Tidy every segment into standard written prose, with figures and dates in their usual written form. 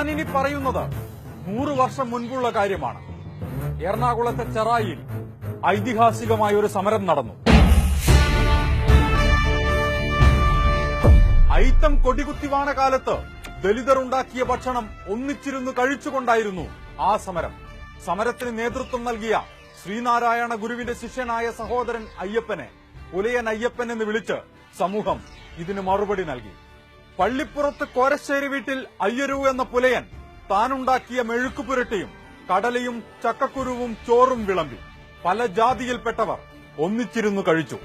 ഞാനിനി പറയുന്നത് 100 വർഷം മുൻപുള്ള കാര്യമാണ്. എറണാകുളത്തെ ചെറായിൽ ഐതിഹാസികമായ ഒരു സമരം നടന്നു. അയിത്തം കൊടികുത്തിവാണ കാലത്ത് ദലിതർ ഉണ്ടാക്കിയ ഭക്ഷണം ഒന്നിച്ചിരുന്ന് കഴിച്ചുകൊണ്ടായിരുന്നു ആ സമരം. സമരത്തിന് നേതൃത്വം നൽകിയ ശ്രീനാരായണ ഗുരുവിന്റെ ശിഷ്യനായ സഹോദരൻ അയ്യപ്പനെ പുലയൻ അയ്യപ്പൻ എന്ന് വിളിച്ച് സമൂഹം ഇതിന് മറുപടി നൽകി. പള്ളിപ്പുറത്ത് കോരശ്ശേരി വീട്ടിൽ അയ്യരു എന്ന പുലയൻ താനുണ്ടാക്കിയ മെഴുക്കുപുരട്ടിയും കടലയും ചക്കക്കുരുവും ചോറും വിളമ്പി. പല ജാതിയിൽപ്പെട്ടവർ ഒന്നിച്ചിരുന്നു കഴിച്ചു.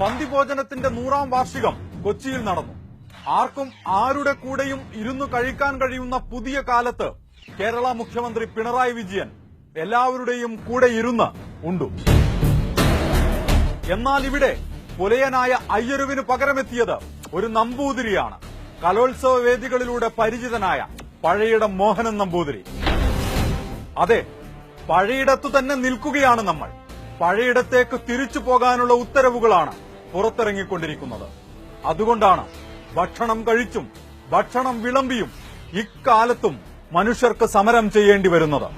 പന്തിഭോജനത്തിന്റെ 100ാം വാർഷികം കൊച്ചിയിൽ നടന്നു. ആർക്കും ആരുടെ കൂടെയും ഇരുന്നു കഴിക്കാൻ കഴിയുന്ന പുതിയ കാലത്ത് കേരള മുഖ്യമന്ത്രി പിണറായി വിജയൻ എല്ലാവരുടെയും കൂടെ ഇരുന്ന് ഉണ്ടു. എന്നാൽ ഇവിടെ പുലയനായ അയ്യരുവിന് പകരമെത്തിയത് ഒരു നമ്പൂതിരിയാണ്. കലോത്സവ വേദികളിലൂടെ പരിചിതനായ പഴയിടം മോഹനൻ നമ്പൂതിരി. അതെ, പഴയിടത്തു തന്നെ നിൽക്കുകയാണ് നമ്മൾ. പഴയിടത്തേക്ക് തിരിച്ചു പോകാനുള്ള ഉത്തരവുകളാണ് പുറത്തിറങ്ങിക്കൊണ്ടിരിക്കുന്നത്. അതുകൊണ്ടാണ് ഭക്ഷണം കഴിച്ചും ഭക്ഷണം വിളമ്പിയും ഇക്കാലത്തും മനുഷ്യർക്ക് സമരം ചെയ്യേണ്ടി വരുന്നത്.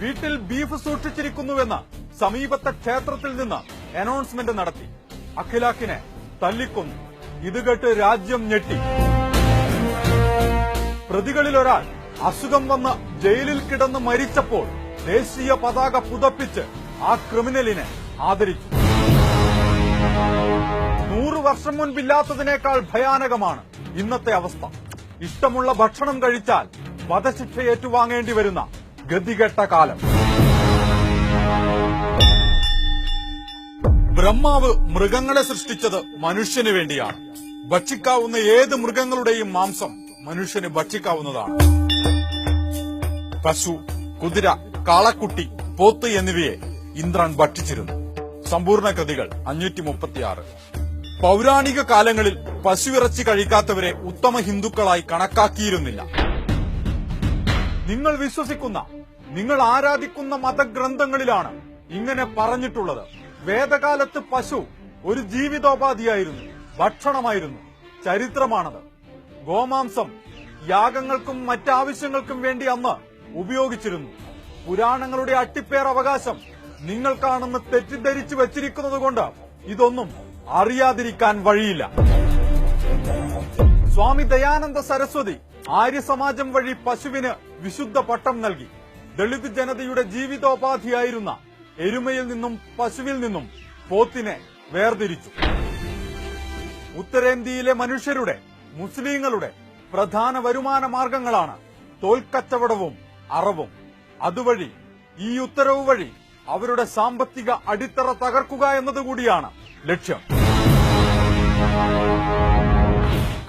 വീട്ടിൽ ബീഫ് സൂക്ഷിച്ചിരിക്കുന്നുവെന്ന് സമീപത്തെ ക്ഷേത്രത്തിൽ നിന്ന് അനൗൺസ്മെന്റ് നടത്തി. അഖിലാഖിനെ തല്ലിക്കൊന്നു. ഇത് കേട്ട് രാജ്യം ഞെട്ടി. പ്രതികളിലൊരാൾ അസുഖം വന്ന് ജയിലിൽ കിടന്ന് മരിച്ചപ്പോൾ ദേശീയ പതാക പുതപ്പിച്ച് ആ ക്രിമിനലിനെ ആദരിച്ചു. 100 വർഷം മുൻപില്ലാത്തതിനേക്കാൾ ഭയാനകമാണ് ഇന്നത്തെ അവസ്ഥ. ഇഷ്ടമുള്ള ഭക്ഷണം കഴിച്ചാൽ വധശിക്ഷ ഏറ്റുവാങ്ങേണ്ടി വരുന്ന ഗതികെട്ട കാലം. ബ്രഹ്മാവ് മൃഗങ്ങളെ സൃഷ്ടിച്ചത് മനുഷ്യന് വേണ്ടിയാണ്. ഭക്ഷിക്കാവുന്ന ഏത് മൃഗങ്ങളുടെയും മാംസം മനുഷ്യന് ഭക്ഷിക്കാവുന്നതാണ്. പശു, കുതിര, കാളക്കുട്ടി, പോത്ത് എന്നിവയെ ഇന്ദ്രൻ ഭക്ഷിച്ചിരുന്നു. സമ്പൂർണ്ണ കൃതികൾ 536. പൌരാണിക കാലങ്ങളിൽ പശുവിറച്ചി കഴിക്കാത്തവരെ ഉത്തമ ഹിന്ദുക്കളായി കണക്കാക്കിയിരുന്നില്ല. നിങ്ങൾ വിശ്വസിക്കുന്ന, നിങ്ങൾ ആരാധിക്കുന്ന മതഗ്രന്ഥങ്ങളിലാണ് ഇങ്ങനെ പറഞ്ഞിട്ടുള്ളത്. വേദകാലത്ത് പശു ഒരു ജീവിതോപാധിയായിരുന്നു, ഭക്ഷണമായിരുന്നു. ചരിത്രമാണത്. ഗോമാംസം യാഗങ്ങൾക്കും മറ്റാവശ്യങ്ങൾക്കും വേണ്ടി അന്ന് ഉപയോഗിച്ചിരുന്നു. പുരാണങ്ങളുടെ അട്ടിപ്പേർ അവകാശം നിങ്ങൾക്കാണെന്ന് തെറ്റിദ്ധരിച്ചു വച്ചിരിക്കുന്നതുകൊണ്ട് ഇതൊന്നും അറിയാതിരിക്കാൻ വഴിയില്ല. സ്വാമി ദയാനന്ദ സരസ്വതി ആര്യസമാജം വഴി പശുവിന് വിശുദ്ധ പട്ടം നൽകി. ദളിത് ജനതയുടെ ജീവിതോപാധിയായിരുന്ന എരുമയിൽ നിന്നും പശുവിൽ നിന്നും പോത്തിനെ വേർതിരിച്ചു. ഉത്തരേന്ത്യയിലെ മനുഷ്യരുടെ, മുസ്ലിങ്ങളുടെ പ്രധാന വരുമാന മാർഗങ്ങളാണ് തോൽക്കച്ചവടവും അറവും. അതുവഴി, ഈ ഉത്തരവ് വഴി അവരുടെ സാമ്പത്തിക അടിത്തറ തകർക്കുക എന്നതുകൂടിയാണ് ലക്ഷ്യം.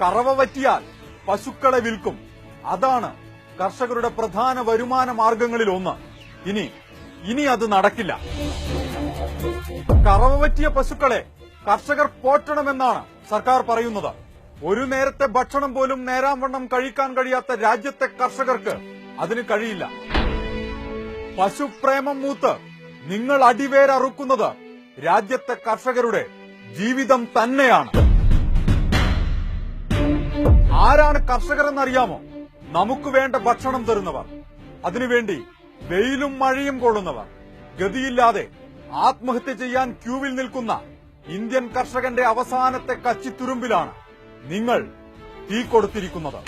കറവ പറ്റിയാൽ പശുക്കളെ വിൽക്കും. അതാണ് കർഷകരുടെ പ്രധാന വരുമാന മാർഗങ്ങളിൽ ഒന്ന്. ഇനി അത് നടക്കില്ല. കറവ പറ്റിയ പശുക്കളെ കർഷകർ പോറ്റണമെന്നാണ് സർക്കാർ പറയുന്നത്. ഒരു നേരത്തെ ഭക്ഷണം പോലും നേരാംവണ്ണം കഴിക്കാൻ കഴിയാത്ത രാജ്യത്തെ കർഷകർക്ക് അതിന് കഴിയില്ല. പശുപ്രേമം മൂത്ത് നിങ്ങൾ അടിവേരറുക്കുന്നത് രാജ്യത്തെ കർഷകരുടെ ജീവിതം തന്നെയാണ്. ആരാണ് കർഷകർ എന്നറിയാമോ? നമുക്ക് വേണ്ട ഭക്ഷണം തരുന്നവർ, അതിനുവേണ്ടി വെയിലും മഴയും കൊള്ളുന്നവർ. ഗതിയില്ലാതെ ആത്മഹത്യ ചെയ്യാൻ ക്യൂവിൽ നിൽക്കുന്ന ഇന്ത്യൻ കർഷകന്റെ അവസാനത്തെ കച്ചിത്തുരുമ്പിലാണ് നിങ്ങൾ തീ കൊടുത്തിരിക്കുന്നത്.